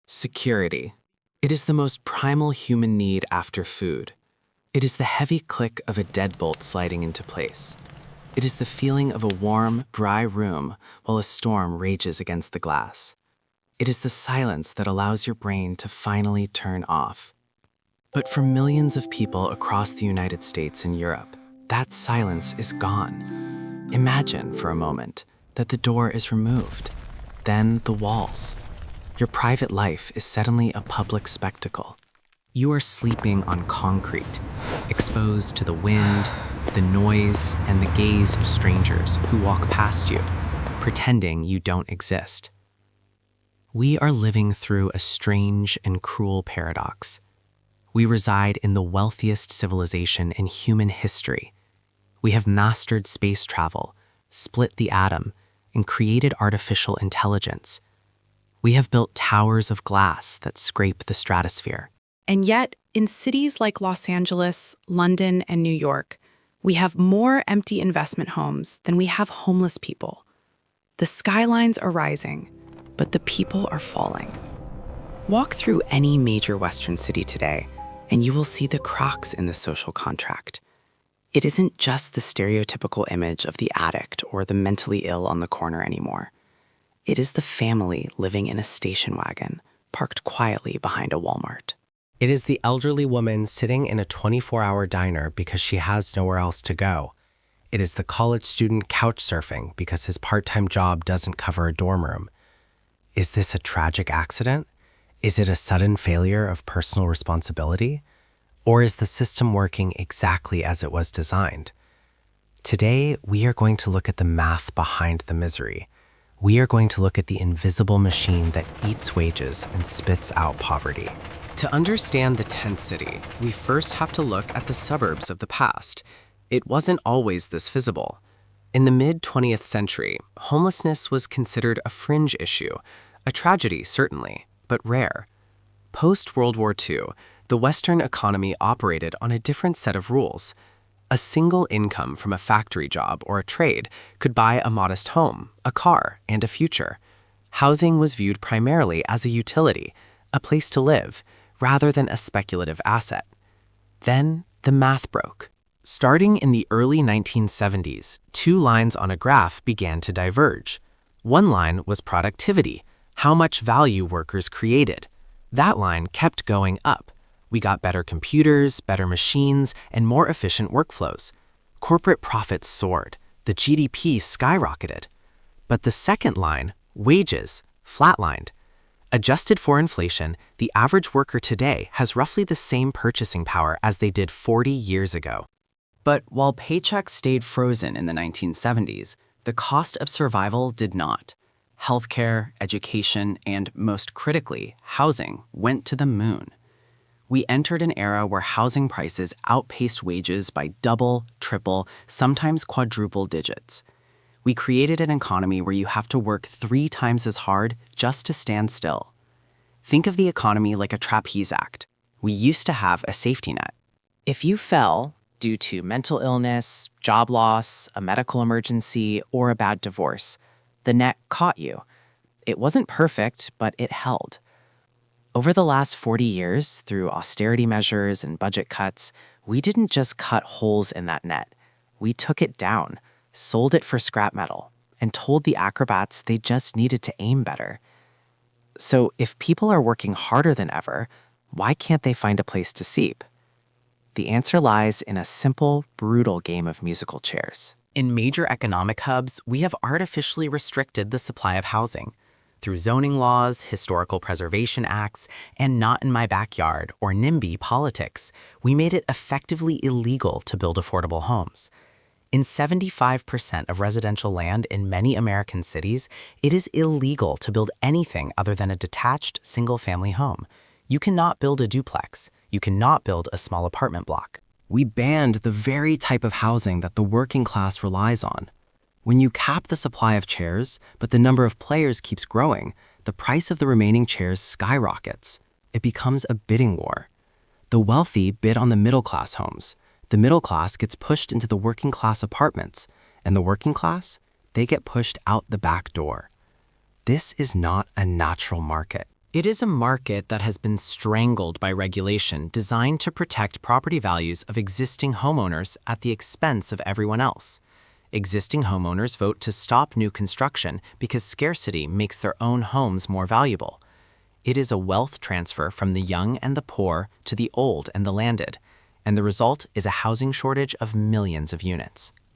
Security. It is the most primal human need after food. It is the heavy click of a deadbolt sliding into place. It is the feeling of a warm, dry room while a storm rages against the glass. It is the silence that allows your brain to finally turn off. But for millions of people across the United States and Europe, that silence is gone. Imagine for a moment that the door is removed, then the walls. Your private life is suddenly a public spectacle. You are sleeping on concrete, exposed to the wind, the noise, and the gaze of strangers who walk past you, pretending you don't exist. We are living through a strange and cruel paradox. We reside in the wealthiest civilization in human history. We have mastered space travel, split the atom, and created artificial intelligence. We have built towers of glass that scrape the stratosphere. And yet, in cities like Los Angeles, London, and New York, we have more empty investment homes than we have homeless people. The skylines are rising, but the people are falling. Walk through any major Western city today, and you will see the cracks in the social contract. It isn't just the stereotypical image of the addict or the mentally ill on the corner anymore. It is the family living in a station wagon, parked quietly behind a Walmart. It is the elderly woman sitting in a 24-hour diner because she has nowhere else to go. It is the college student couch surfing because his part-time job doesn't cover a dorm room. Is this a tragic accident? Is it a sudden failure of personal responsibility? Or is the system working exactly as it was designed? Today, we are going to look at the math behind the misery. We are going to look at the invisible machine that eats wages and spits out poverty. To understand the tent city, we first have to look at the suburbs of the past. It wasn't always this visible. In the mid-20th century, homelessness was considered a fringe issue, a tragedy certainly, but rare. Post-World War II, the Western economy operated on a different set of rules. A single income from a factory job or a trade could buy a modest home, a car, and a future. Housing was viewed primarily as a utility, a place to live, rather than a speculative asset. Then the math broke. Starting in the early 1970s, two lines on a graph began to diverge. One line was productivity, how much value workers created. That line kept going up. We got better computers, better machines, and more efficient workflows. Corporate profits soared. The GDP skyrocketed. But the second line, wages, flatlined. Adjusted for inflation, the average worker today has roughly the same purchasing power as they did 40 years ago. But while paychecks stayed frozen in the 1970s, the cost of survival did not. Healthcare, education, and most critically, housing went to the moon. We entered an era where housing prices outpaced wages by double, triple, sometimes quadruple digits. We created an economy where you have to work 3 times as hard just to stand still. Think of the economy like a trapeze act. We used to have a safety net. If you fell due to mental illness, job loss, a medical emergency, or a bad divorce, the net caught you. It wasn't perfect, but it held. Over the last 40 years, through austerity measures and budget cuts, we didn't just cut holes in that net. We took it down, sold it for scrap metal, and told the acrobats they just needed to aim better. So if people are working harder than ever, why can't they find a place to sleep? The answer lies in a simple, brutal game of musical chairs. In major economic hubs, we have artificially restricted the supply of housing. Through zoning laws, historical preservation acts, and not in my backyard or NIMBY politics, we made it effectively illegal to build affordable homes. In 75% of residential land in many American cities, it is illegal to build anything other than a detached single-family home. You cannot build a duplex. You cannot build a small apartment block. We banned the very type of housing that the working class relies on. When you cap the supply of chairs, but the number of players keeps growing, the price of the remaining chairs skyrockets. It becomes a bidding war. The wealthy bid on the middle-class homes. The middle class gets pushed into the working class apartments, and the working class, they get pushed out the back door. This is not a natural market. It is a market that has been strangled by regulation designed to protect property values of existing homeowners at the expense of everyone else. Existing homeowners vote to stop new construction because scarcity makes their own homes more valuable. It is a wealth transfer from the young and the poor to the old and the landed, and the result is a housing shortage of millions of units.